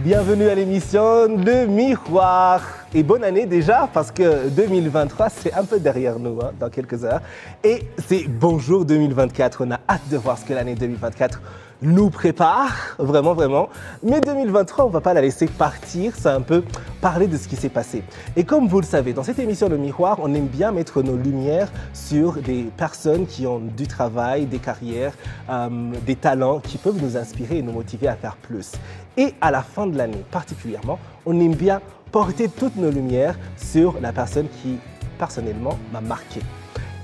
Bienvenue à l'émission Le Miroir. Et bonne année déjà, parce que 2023, c'est un peu derrière nous, hein, dans quelques heures. Et c'est bonjour 2024. On a hâte de voir ce que l'année 2024 nous prépare, vraiment, vraiment. Mais 2023, on ne va pas la laisser partir, c'est un peu parler de ce qui s'est passé. Et comme vous le savez, dans cette émission Le Miroir, on aime bien mettre nos lumières sur des personnes qui ont du travail, des carrières, des talents qui peuvent nous inspirer et nous motiver à faire plus. Et à la fin de l'année, particulièrement, on aime bien porter toutes nos lumières sur la personne qui, personnellement, m'a marqué.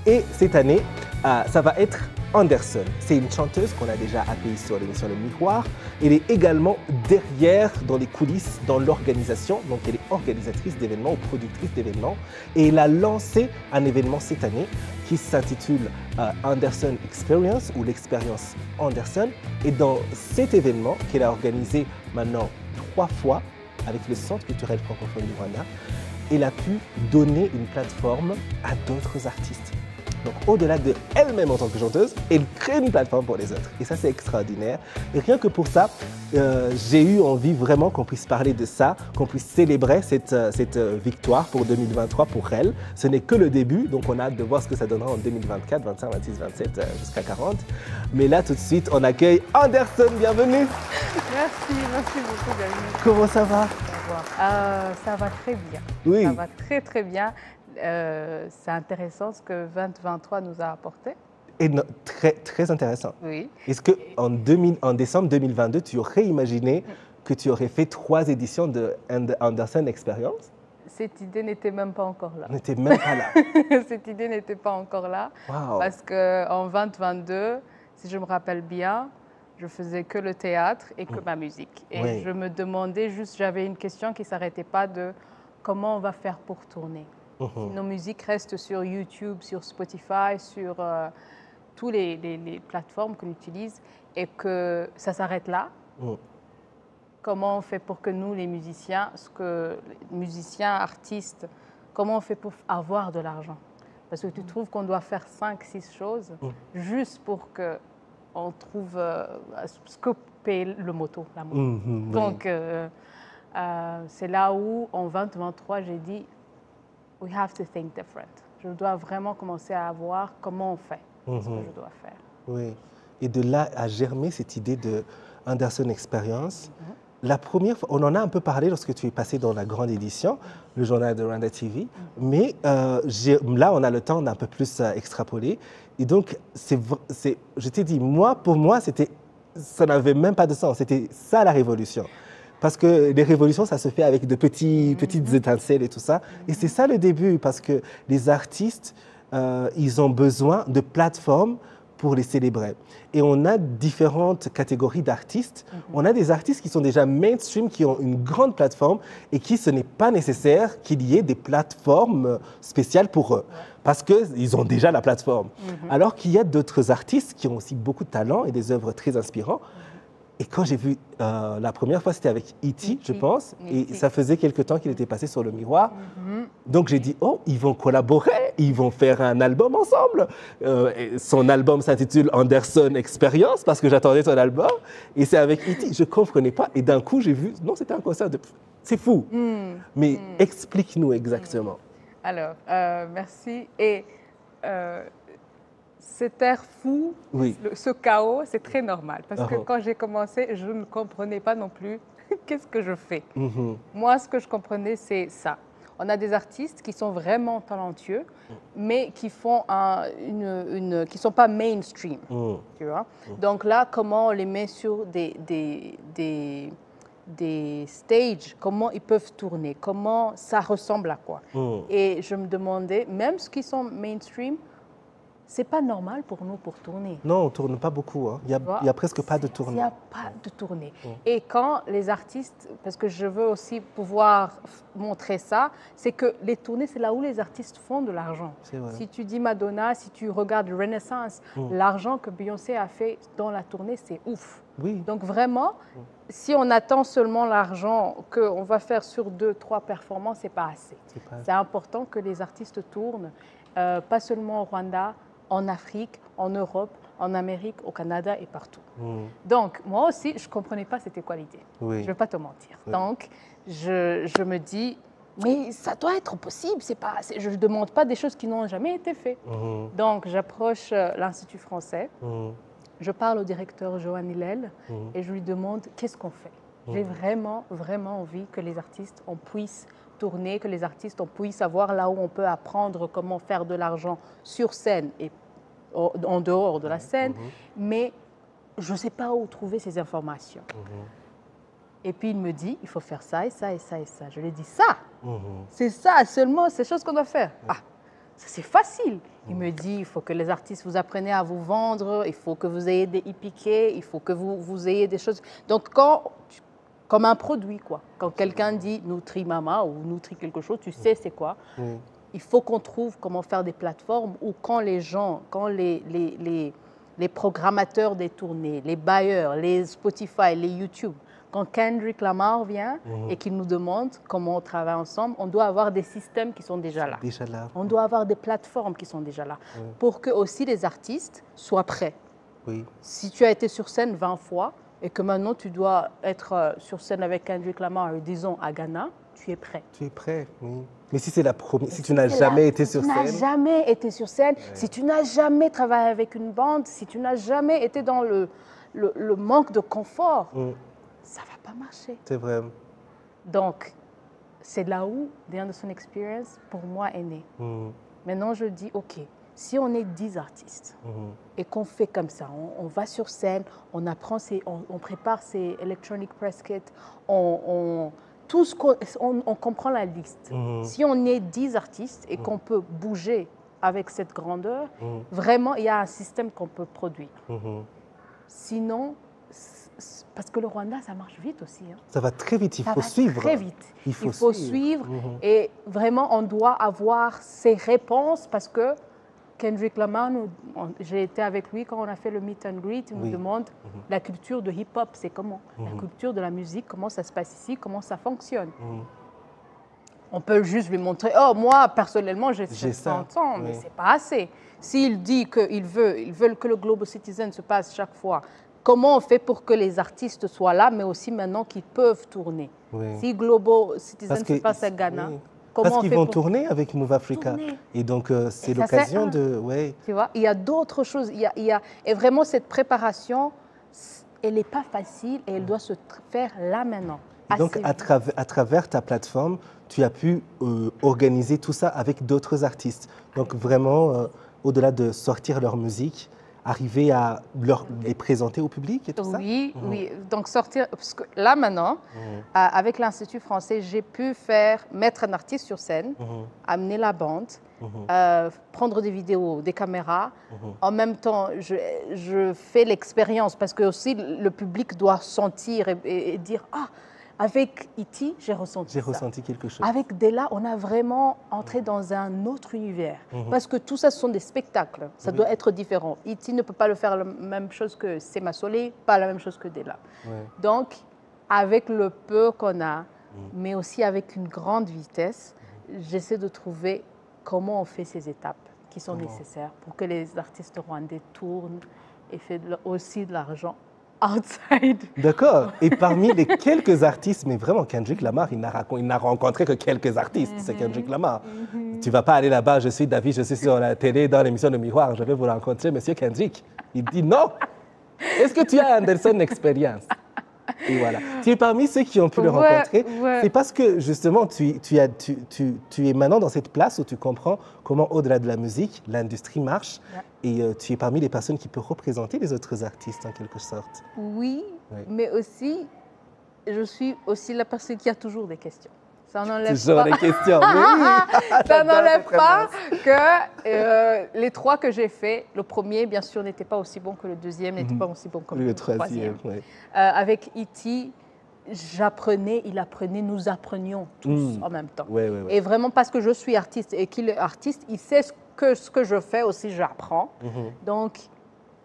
Et cette année, ça va être Anderson. C'est une chanteuse qu'on a déjà accueillie sur l'émission Le Miroir. Elle est également derrière, dans les coulisses, dans l'organisation. Donc, elle est organisatrice d'événements ou productrice d'événements. Et elle a lancé un événement cette année qui s'intitule Anderson Experience ou l'expérience Anderson. Et dans cet événement qu'elle a organisé maintenant 3 fois avec le Centre culturel francophone du Rwanda, elle a pu donner une plateforme à d'autres artistes. Donc, au-delà de elle-même en tant que chanteuse, elle crée une plateforme pour les autres. Et ça, c'est extraordinaire. Et rien que pour ça, j'ai eu envie vraiment qu'on puisse parler de ça, qu'on puisse célébrer cette victoire pour 2023 pour elle. Ce n'est que le début, donc on a hâte de voir ce que ça donnera en 2024, 25, 26, 27, jusqu'à 40. Mais là, tout de suite, on accueille Anderson. Bienvenue. Merci beaucoup, David. Comment ça va? Ça va très bien. Oui. Ça va très, très bien. C'est intéressant ce que 2023 nous a apporté. Et très, très intéressant. Oui. Est-ce qu'en décembre 2022, tu aurais imaginé que tu aurais fait 3 éditions de Anderson Experience? Cette idée n'était même pas encore là. N'était même pas là. Cette idée n'était pas encore là. Wow. Parce qu'en 2022, si je me rappelle bien, je faisais que le théâtre et que ma musique. Et Oui. je me demandais juste, j'avais une question qui ne s'arrêtait pas de comment on va faire pour tourner. Si nos musiques restent sur YouTube, sur Spotify, sur toutes les plateformes qu'on utilise et que ça s'arrête là, comment on fait pour que nous, les musiciens, artistes, comment on fait pour avoir de l'argent? Parce que tu trouves qu'on doit faire 5-6 choses juste pour qu'on trouve ce que paye le moto, la moto. Donc, c'est là où, en 2023, j'ai dit, we have to think different. Je dois vraiment commencer à voir comment on fait ce que je dois faire. Oui. Et de là a germé cette idée de Anderson Experience. La première fois, on en a un peu parlé lorsque tu es passé dans la grande édition, le journal de Rwanda TV, mais là, on a le temps d'un peu plus extrapoler. Et donc, je t'ai dit, pour moi, ça n'avait même pas de sens. C'était ça la révolution. Parce que les révolutions, ça se fait avec de petites étincelles et tout ça. Et c'est ça le début, parce que les artistes, ils ont besoin de plateformes pour les célébrer. Et on a différentes catégories d'artistes. On a des artistes qui sont déjà mainstream, qui ont une grande plateforme et qui, ce n'est pas nécessaire qu'il y ait des plateformes spéciales pour eux. Parce qu'ils ont déjà la plateforme. Alors qu'il y a d'autres artistes qui ont aussi beaucoup de talent et des œuvres très inspirantes. Et quand j'ai vu, la première fois, c'était avec E.T., je pense, et ça faisait quelque temps qu'il était passé sur Le Miroir. Donc j'ai dit, oh, ils vont collaborer, ils vont faire un album ensemble. Son album s'intitule Anderson Experience, parce que j'attendais son album, et c'est avec E.T. Je ne comprenais pas, et d'un coup, j'ai vu, non, c'était un concert de... C'est fou. Mais explique-nous exactement. Alors, merci. Et... cet air fou, ce chaos, c'est très normal. Parce que quand j'ai commencé, je ne comprenais pas non plus qu'est-ce que je fais. Moi, ce que je comprenais, c'est ça. On a des artistes qui sont vraiment talentueux, mais qui font qui sont pas mainstream. Tu vois? Donc là, comment on les met sur des stages, comment ils peuvent tourner, comment ça ressemble à quoi. Et je me demandais, même ceux qui sont mainstream, c'est pas normal pour nous pour tourner. Non, on ne tourne pas beaucoup. Hein. Il n'y a presque pas de tournée. Il n'y a pas de tournée. Et quand les artistes, parce que je veux aussi pouvoir montrer ça, c'est que les tournées, c'est là où les artistes font de l'argent. Si tu dis Madonna, si tu regardes Renaissance, l'argent que Beyoncé a fait dans la tournée, c'est ouf. Donc vraiment, si on attend seulement l'argent qu'on va faire sur 2-3 performances, ce n'est pas assez. C'est important que les artistes tournent, pas seulement au Rwanda, en Afrique, en Europe, en Amérique, au Canada et partout. Donc, moi aussi, je ne comprenais pas c'était quoi l'idée. Oui. Je ne vais pas te mentir. Oui. Donc, je me dis, mais ça doit être possible. Je ne demande pas des choses qui n'ont jamais été faites. Donc, j'approche l'Institut français. Je parle au directeur Johan Hillel et je lui demande qu'est-ce qu'on fait. J'ai vraiment, vraiment envie que les artistes, on puisse tourner, que les artistes, on puisse savoir là où on peut apprendre comment faire de l'argent sur scène et en dehors de la scène, mais je ne sais pas où trouver ces informations. Et puis il me dit, il faut faire ça et ça et ça et ça. Je lui ai dit, ça, c'est ça seulement, c'est chose qu'on doit faire. Ah, c'est facile. Il me dit, il faut que les artistes vous appreniez à vous vendre, il faut que vous ayez des e-piquets, il faut que vous ayez des choses. Donc, comme un produit, quoi. Quand quelqu'un dit Nutri-Mama ou Nutri quelque chose, tu sais c'est quoi. Il faut qu'on trouve comment faire des plateformes où quand les gens, quand les programmateurs des tournées, les bailleurs, les Spotify, les YouTube, quand Kendrick Lamar vient et qu'il nous demande comment on travaille ensemble, on doit avoir des systèmes qui sont déjà là. On doit avoir des plateformes qui sont déjà là pour que aussi les artistes soient prêts. Si tu as été sur scène 20 fois et que maintenant tu dois être sur scène avec Kendrick Lamar, disons à Ghana, tu es prêt. Tu es prêt, oui. Mais si c'est la première, si tu n'as jamais été sur scène. Si tu n'as jamais été sur scène, si tu n'as jamais travaillé avec une bande, si tu n'as jamais été dans le manque de confort, ça ne va pas marcher. C'est vrai. Donc, c'est là où The Anderson Experience, pour moi, est né. Maintenant, je dis, OK, si on est 10 artistes et qu'on fait comme ça, on va sur scène, on apprend, on prépare ses electronic press kits, on comprend la liste. Si on est 10 artistes et qu'on peut bouger avec cette grandeur, vraiment, il y a un système qu'on peut produire. Sinon, parce que le Rwanda, ça marche vite aussi. Ça va très vite, il faut suivre. Très vite. Il faut suivre. Et vraiment, on doit avoir ces réponses parce que Kendrick Lamar, j'ai été avec lui quand on a fait le meet and greet, il nous demande la culture de hip-hop, c'est comment? La culture de la musique, comment ça se passe ici, comment ça fonctionne. On peut juste lui montrer, oh, moi, personnellement, j'ai 100 ans, mais c'est pas assez. S'il dit qu'ils veulent que le Global Citizen se passe chaque fois, comment on fait pour que les artistes soient là, mais aussi maintenant qu'ils peuvent tourner? Si Global Citizen se passe à Ghana, parce qu'ils vont tourner avec Move Africa. Et donc, c'est l'occasion de... Tu vois, il y a d'autres choses. Et vraiment, cette préparation, elle n'est pas facile et elle doit se faire là maintenant. Et donc, à travers ta plateforme, tu as pu organiser tout ça avec d'autres artistes. Donc, vraiment, au-delà de sortir leur musique, arriver à les présenter au public et tout ça? Oui. Donc sortir, parce que là maintenant, avec l'Institut français, j'ai pu mettre un artiste sur scène, amener la bande, prendre des vidéos, des caméras. En même temps, je fais l'expérience parce que aussi le public doit sentir et dire « Ah, avec E.T., j'ai ressenti ça. » J'ai ressenti quelque chose. Avec Della, on a vraiment entré dans un autre univers. Parce que tout ça, ce sont des spectacles. Ça doit être différent. E.T. ne peut pas le faire la même chose que Sema Solé, pas la même chose que Della. Donc, avec le peu qu'on a, mais aussi avec une grande vitesse, j'essaie de trouver comment on fait ces étapes qui sont nécessaires pour que les artistes rwandais tournent et fassent aussi de l'argent outside. D'accord. Et parmi les quelques artistes, mais vraiment, Kendrick Lamar, il n'a rencontré que quelques artistes. C'est Kendrick Lamar. Tu ne vas pas aller là-bas, je suis David, je suis sur la télé, dans l'émission de Miroir, je vais vous rencontrer, monsieur Kendrick. Il dit non. Est-ce que tu as Anderson Experience? Et voilà. Tu es parmi ceux qui ont pu le rencontrer. C'est parce que, justement, tu es maintenant dans cette place où tu comprends comment, au-delà de la musique, l'industrie marche. Et tu es parmi les personnes qui peuvent représenter les autres artistes, en quelque sorte. Oui, mais aussi, je suis aussi la personne qui a toujours des questions. Ça n'enlève pas. Des questions, oui. Ça n'enlève pas que les 3 que j'ai faits, le premier, bien sûr, n'était pas aussi bon que le deuxième, n'était pas aussi bon que le troisième. Avec E.T., j'apprenais, il apprenait, nous apprenions tous en même temps. Et vraiment, parce que je suis artiste et qu'il est artiste, il sait ce que je fais aussi, j'apprends. Donc,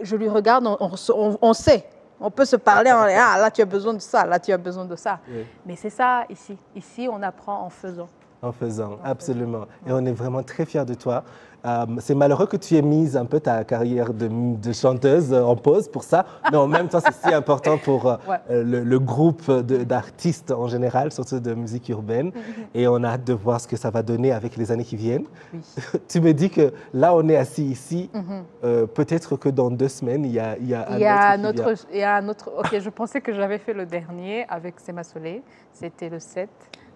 je lui regarde, on sait. On peut se parler, on dit, ah, là tu as besoin de ça, là tu as besoin de ça. Mais c'est ça ici. Ici, on apprend en faisant. En faisant, absolument. Et on est vraiment très fiers de toi. C'est malheureux que tu aies mis un peu ta carrière de chanteuse en pause pour ça, mais en même temps, c'est si important pour le groupe d'artistes en général, surtout de musique urbaine. Et on a hâte de voir ce que ça va donner avec les années qui viennent. Oui. Tu me dis que là, on est assis ici. Peut-être que dans 2 semaines, il y a un autre. Ok, je pensais que j'avais fait le dernier avec Sema Soleil. C'était le 7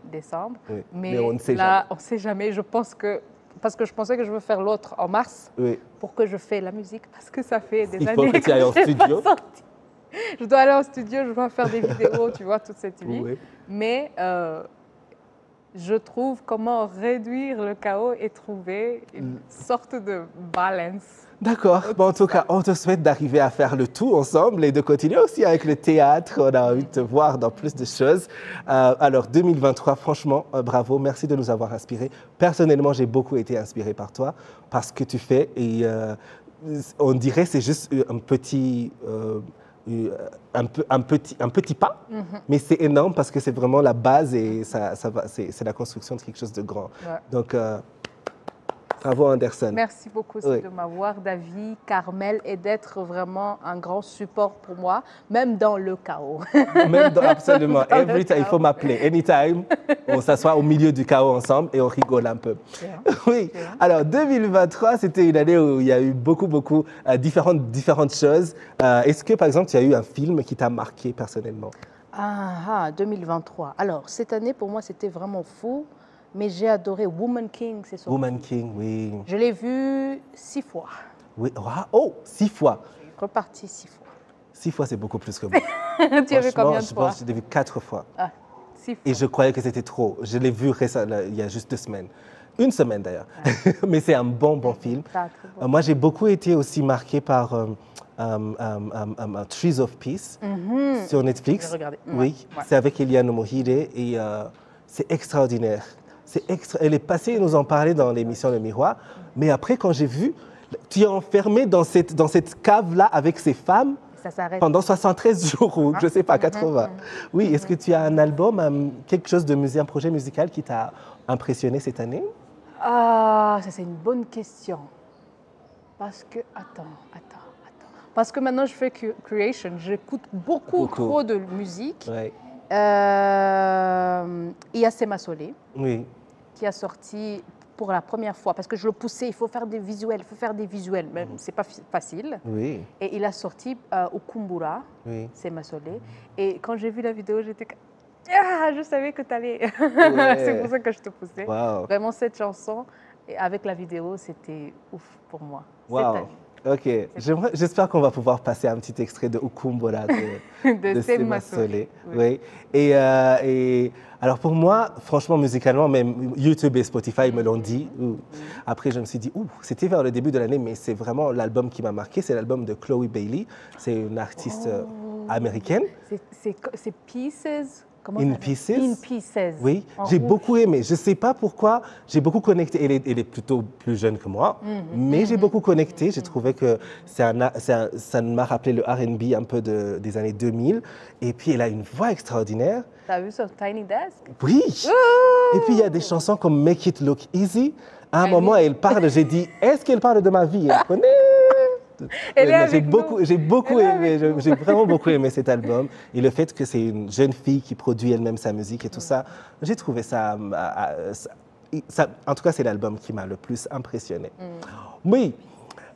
décembre. Oui, mais on ne sait là, on ne sait jamais. Je pense que parce que je pensais que je veux faire l'autre en mars pour que je fasse la musique parce que ça fait des années faut que tu ailles en studio. Je dois aller en studio, je dois faire des vidéos, tu vois, toute cette vie. Oui. Mais je trouve comment réduire le chaos et trouver une sorte de balance. D'accord. Bon, en tout cas, on te souhaite d'arriver à faire le tout ensemble et de continuer aussi avec le théâtre. On a envie de te voir dans plus de choses. Alors, 2023, franchement, bravo. Merci de nous avoir inspirés. Personnellement, j'ai beaucoup été inspirée par toi, par ce que tu fais. Et on dirait que c'est juste un petit pas, mais c'est énorme parce que c'est vraiment la base et c'est la construction de quelque chose de grand. Ouais. Donc, bravo Anderson. Merci beaucoup de m'avoir, David, Carmel, et d'être vraiment un grand support pour moi, même dans le chaos. Absolument. Every time, il faut m'appeler. Anytime, on s'assoit au milieu du chaos ensemble et on rigole un peu. Oui. Alors, 2023, c'était une année où il y a eu beaucoup différentes choses. Est-ce que, par exemple, tu as eu un film qui t'a marqué personnellement? 2023. Alors, cette année, pour moi, c'était vraiment fou. Mais j'ai adoré Woman King, c'est ça. Woman King, oui. Je l'ai vu 6 fois. Oui, oh, 6 fois. Je suis repartie 6 fois. 6 fois, c'est beaucoup plus que moi. Tu as vu combien de fois? Je pense que je l'ai vu 4 fois. 6 fois. Et je croyais que c'était trop. Je l'ai vu récemment, il y a juste 2 semaines. 1 semaine d'ailleurs. Mais c'est un bon film. Bon. Moi, j'ai beaucoup été aussi marquée par Trees of Peace sur Netflix. J'ai regardé. Oui, c'est avec Eliane Mohide et c'est extraordinaire. Elle est passée nous en parler dans l'émission Le Miroir, mais après, quand j'ai vu, tu es enfermé dans cette cave-là avec ces femmes pendant 73 jours ou je ne sais pas, 80. Oui, est-ce que tu as un album, quelque chose un projet musical qui t'a impressionné cette année? Ça c'est une bonne question. Parce que, attends. Parce que maintenant je fais creation, j'écoute beaucoup trop de musique. Ouais. Il y a Sema Soleil. Oui. Qui a sorti pour la première fois, parce que je le poussais, il faut faire des visuels, mais c'est pas facile. Oui. Et il a sorti Ukumbura, Sema Soleil. Et quand j'ai vu la vidéo, j'étais je savais que tu allais. C'est pour ça que je te poussais. Wow. Vraiment, cette chanson, et avec la vidéo, c'était ouf pour moi. Wow. Ok, j'espère qu'on va pouvoir passer un petit extrait de Ukumbura de Sema Soleil. Oui. Et alors pour moi, franchement, musicalement, même YouTube et Spotify me l'ont dit. Après, je me suis dit, c'était vers le début de l'année, mais c'est vraiment l'album qui m'a marqué. C'est l'album de Chloe Bailey. C'est une artiste américaine. C'est Pieces. In Pieces. In Pieces. Oui, j'ai beaucoup aimé. Je ne sais pas pourquoi, j'ai beaucoup connecté. Elle est plutôt plus jeune que moi, mais j'ai beaucoup connecté. J'ai trouvé que ça m'a rappelé le R&B un peu des années 2000. Et puis, elle a une voix extraordinaire. Tu as vu sur Tiny Desk? Oui. Et puis, il y a des chansons comme Make It Look Easy. À un moment, elle parle, j'ai dit, est-ce qu'elle parle de ma vie? Elle connaît. J'ai vraiment beaucoup aimé cet album et le fait que c'est une jeune fille qui produit elle-même sa musique et tout ça, j'ai trouvé ça, en tout cas c'est l'album qui m'a le plus impressionné. Oui,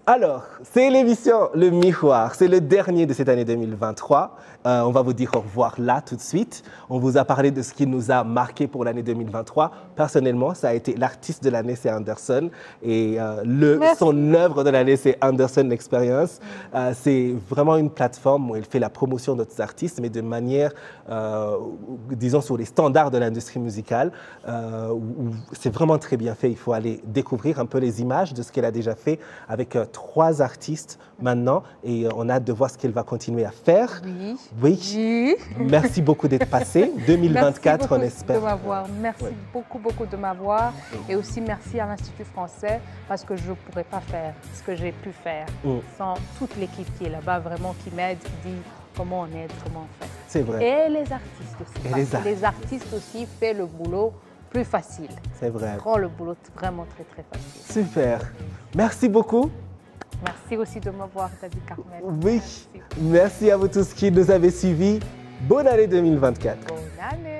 alors c'est l'émission Le Miroir, c'est le dernier de cette année 2023. On va vous dire au revoir là tout de suite. On vous a parlé de ce qui nous a marqué pour l'année 2023. Personnellement, ça a été l'artiste de l'année, c'est Anderson. Et son œuvre de l'année, c'est Anderson Experience. C'est vraiment une plateforme où elle fait la promotion d'autres artistes, mais de manière, disons, sur les standards de l'industrie musicale. C'est vraiment très bien fait. Il faut aller découvrir un peu les images de ce qu'elle a déjà fait avec 3 artistes maintenant. Et on a hâte de voir ce qu'elle va continuer à faire. Oui. Merci beaucoup d'être passé. 2024, on espère. Merci beaucoup de m'avoir. Et aussi merci à l'Institut français parce que je ne pourrais pas faire ce que j'ai pu faire sans toute l'équipe qui est là-bas, vraiment qui m'aide, qui dit comment on aide, comment on fait. C'est vrai. Et les artistes aussi. Les artistes aussi font le boulot plus facile. C'est vrai. Rend le boulot vraiment très, très facile. Super. Merci beaucoup. Merci aussi de m'avoir dit, Carmel. Oui. Merci à vous tous qui nous avez suivis. Bonne année 2024. Bonne année.